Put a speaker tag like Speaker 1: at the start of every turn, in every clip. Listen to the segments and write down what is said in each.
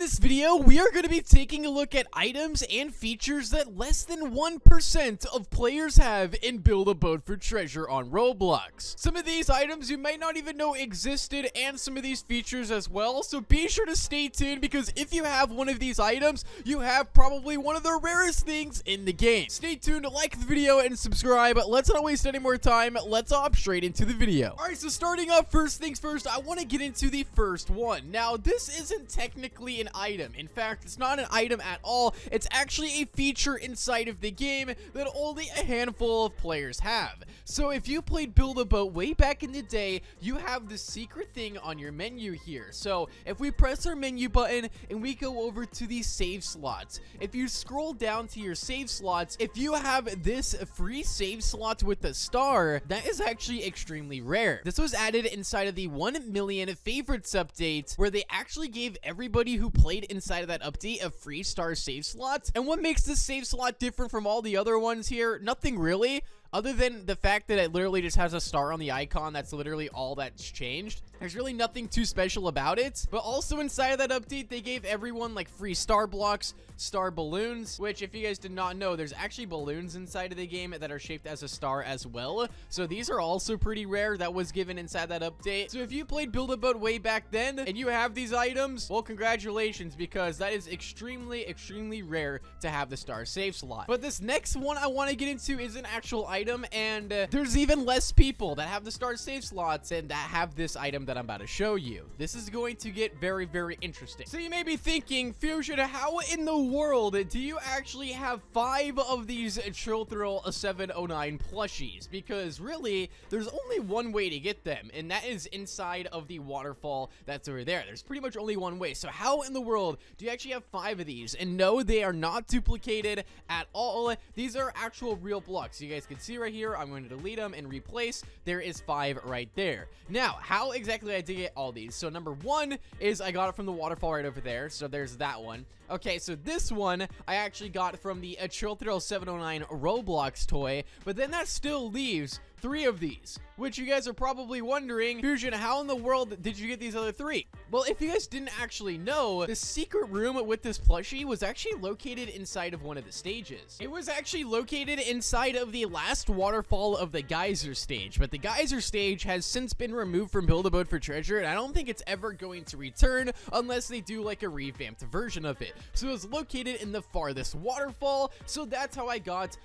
Speaker 1: this video, we are going to be taking a look at items and features that less than 1% of players have in Build a Boat for Treasure on Roblox. Some of these items you might not even know existed, and some of these features as well, so be sure to stay tuned because if you have one of these items, you have probably one of the rarest things in the game. Stay tuned, like the video, and subscribe. Let's not waste any more time. Let's hop straight into the video. Alright, so starting off, first things first, I want to get into the first one. Now, this isn't technically an item. In fact, it's not an item at all. It's actually a feature inside of the game that only a handful of players have. So if you played Build a Boat way back in the day, you have the secret thing on your menu here. So if we press our menu button and we go over to the save slots, if you scroll down to your save slots, if you have this free save slot with the star, that is actually extremely rare. This was added inside of the 1 million favorites update, where they actually gave everybody who played inside of that update a free star save slot. And what makes this save slot different from all the other ones here? Nothing really, other than the fact that it literally just has a star on the icon. That's literally all that's changed. There's really nothing too special about it. But also inside of that update, they gave everyone like free star blocks, star balloons, which if you guys did not know, there's actually balloons inside of the game that are shaped as a star as well. So these are also pretty rare. That was given inside that update. So if you played Build a Boat way back then and you have these items, well, congratulations, because that is extremely rare to have the star save slot. But this next one I want to get into is an actual item, and there's even less people that have the star save slots and that have this item that I'm about to show you. This is going to get very interesting. So you may be thinking, Fusion, how in the world do you actually have 5 of these Chill Thrill 709 plushies? Because really, there's only one way to get them, and that is inside of the waterfall that's over there. There's pretty much only one way. So how in the world do you actually have 5 of these? And no, they are not duplicated at all. These are actual real blocks. You guys can see right here, I'm going to delete them and replace. There is 5 right there. Now, how exactly I did get all these? So number 1 is I got it from the waterfall right over there. So there's that one. Okay, so this one I actually got from the Chill Thrill 709 Roblox toy, but then that still leaves 3 of these, which you guys are probably wondering, Fusion, how in the world did you get these other 3? Well, if you guys didn't actually know, the secret room with this plushie was actually located inside of one of the stages. It was actually located inside of the last waterfall of the geyser stage, but the geyser stage has since been removed from Build a Boat for Treasure, and I don't think it's ever going to return unless they do like a revamped version of it. So it was located in the farthest waterfall, so that's how I got,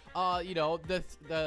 Speaker 1: you know, the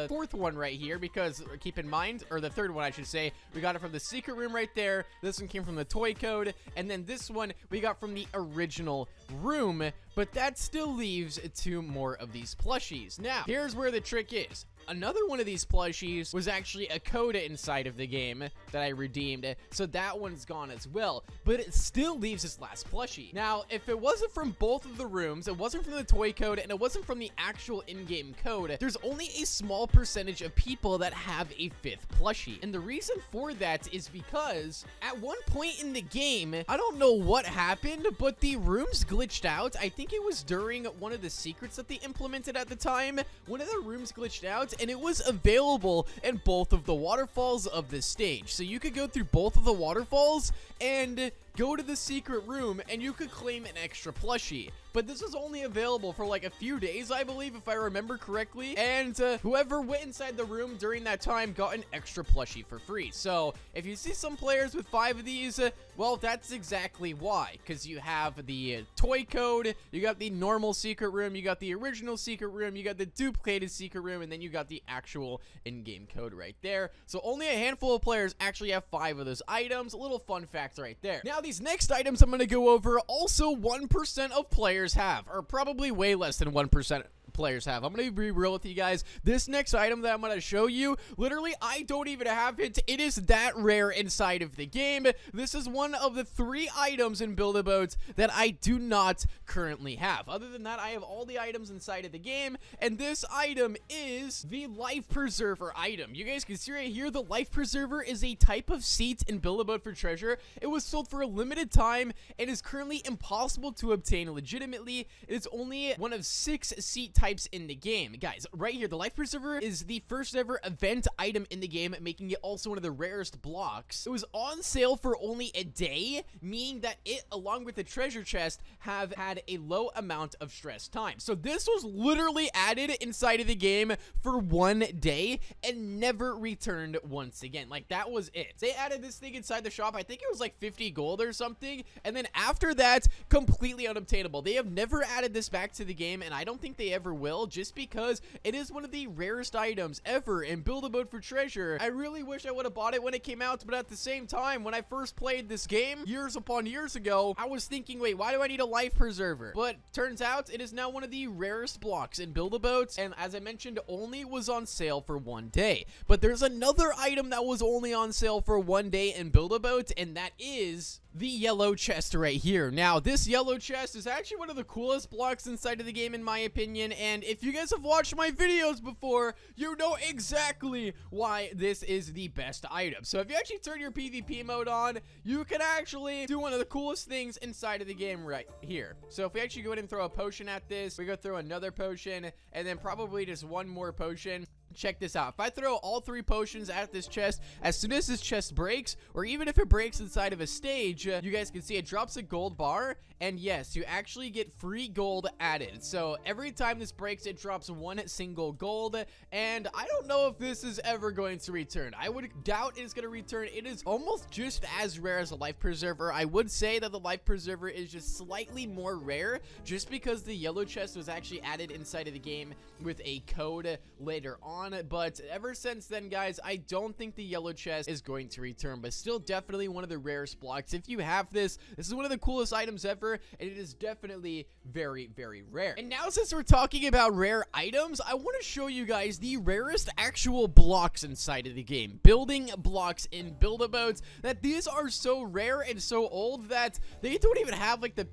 Speaker 1: 4th one right here, because keep in mind, or the 3rd one I should say, we got it from the secret room right there. This one came from the toy code, and then this one we got from the original room, but that still leaves 2 more of these plushies. Now, here's where the trick is. Another one of these plushies was actually a code inside of the game that I redeemed, so that one's gone as well, but it still leaves this last plushie. Now, if it wasn't from both of the rooms, it wasn't from the toy code, and it wasn't from the actual in-game code, there's only a small percentage of people that have a 5th plushie. And the reason for that is because at one point in the game, I don't know what happened, but the rooms glitched out. I think it was during one of the secrets that they implemented at the time. One of the rooms glitched out, and it was available in both of the waterfalls of the stage. So you could go through both of the waterfalls and go to the secret room and you could claim an extra plushie. But this was only available for like a few days, I believe, if I remember correctly. And whoever went inside the room during that time got an extra plushie for free. So if you see some players with 5 of these, well, that's exactly why. Because you have the toy code, you got the normal secret room, you got the original secret room, you got the duplicated secret room, and then you got the actual in-game code right there. So only a handful of players actually have 5 of those items. A little fun fact right there. Now, these next items I'm going to go over, also 1% of players have, or probably way less than 1% players have. I'm going to be real with you guys. This next item that I'm going to show you, literally, I don't even have it. It is that rare inside of the game. This is one of the 3 items in Build a Boat that I do not currently have. Other than that, I have all the items inside of the game, and this item is the Life Preserver item. You guys can see right here, the Life Preserver is a type of seat in Build a Boat for Treasure. It was sold for a limited time and is currently impossible to obtain legitimately. It is only one of 6 seat types types in the game. Guys, right here, the Life Preserver is the first ever event item in the game, making it also one of the rarest blocks. It was on sale for only a day, meaning that it, along with the treasure chest, have had a low amount of stress time. So this was literally added inside of the game for 1 day and never returned once again. Like, that was it. They added this thing inside the shop. I think it was like 50 gold or something. And then after that, completely unobtainable. They have never added this back to the game, and I don't think they ever will, just because it is one of the rarest items ever in Build-A-Boat for Treasure. I really wish I would have bought it when it came out, but at the same time, when I first played this game years upon years ago, I was thinking, wait, why do I need a Life Preserver? But turns out it is now one of the rarest blocks in Build-A-Boat, and as I mentioned, only was on sale for 1 day. But there's another item that was only on sale for 1 day in Build-A-Boat, and that is the yellow chest right here. Now, this yellow chest is actually one of the coolest blocks inside of the game, in my opinion, and if you guys have watched my videos before, you know exactly why this is the best item. So if you actually turn your PvP mode on, you can actually do one of the coolest things inside of the game right here. So if we actually go ahead and throw a potion at this, we go throw another potion, and then probably just one more potion. Check this out. If I throw all 3 potions at this chest, as soon as this chest breaks, or even if it breaks inside of a stage, you guys can see it drops a gold bar, and yes, you actually get free gold added. So every time this breaks, it drops 1 single gold, and I don't know if this is ever going to return. I would doubt it's going to return. It is almost just as rare as a Life Preserver. I would say that the Life Preserver is just slightly more rare, just because the yellow chest was actually added inside of the game with a code later on. But ever since then, guys, I don't think the yellow chest is going to return, but still definitely one of the rarest blocks. If you have this is one of the coolest items ever, and it is definitely very, very rare. And now, since we're talking about rare items, I want to show you guys the rarest actual blocks inside of the game. Building blocks in Build-A-Boats, that these are so rare and so old that they don't even have like the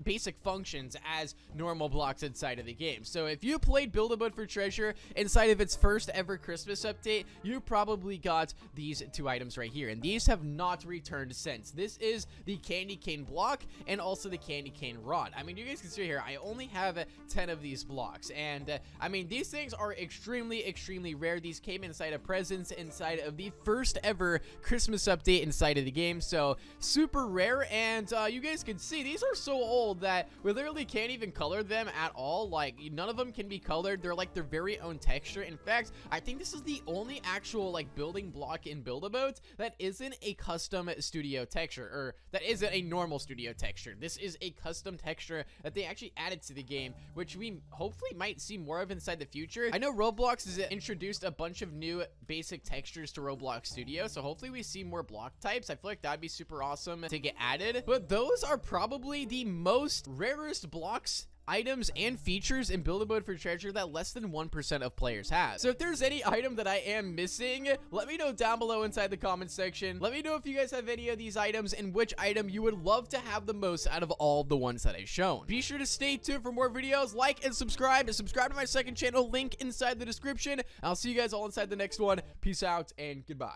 Speaker 1: basic functions as normal blocks inside of the game. So if you played Build-A-Boat for Treasure inside of its first ever Christmas update, you probably got these 2 items right here, and these have not returned since. This is the candy cane block and also the candy cane rod. I mean, you guys can see here, I only have 10 of these blocks, and I mean, these things are extremely rare. These came inside of presents inside of the first ever Christmas update inside of the game, so super rare. And you guys can see these are so old that we literally can't even color them at all. Like, none of them can be colored. They're like their very own texture. In fact, I think this is the only actual like building block in Build-A-Boat that isn't a custom studio texture, or that isn't a normal studio texture. This is a custom texture that they actually added to the game, which we hopefully might see more of inside the future. I know Roblox has introduced a bunch of new basic textures to Roblox Studio, so hopefully we see more block types. I feel like that'd be super awesome to get added, but those are probably the most rarest blocks, items, and features in Build-A-Boat for Treasure that less than 1% of players have. So if there's any item that I am missing, let me know down below inside the comments section. Let me know if you guys have any of these items and which item you would love to have the most out of all the ones that I've shown. Be sure to stay tuned for more videos, like and subscribe to my second channel, link inside the description. I'll see you guys all inside the next one. Peace out and goodbye.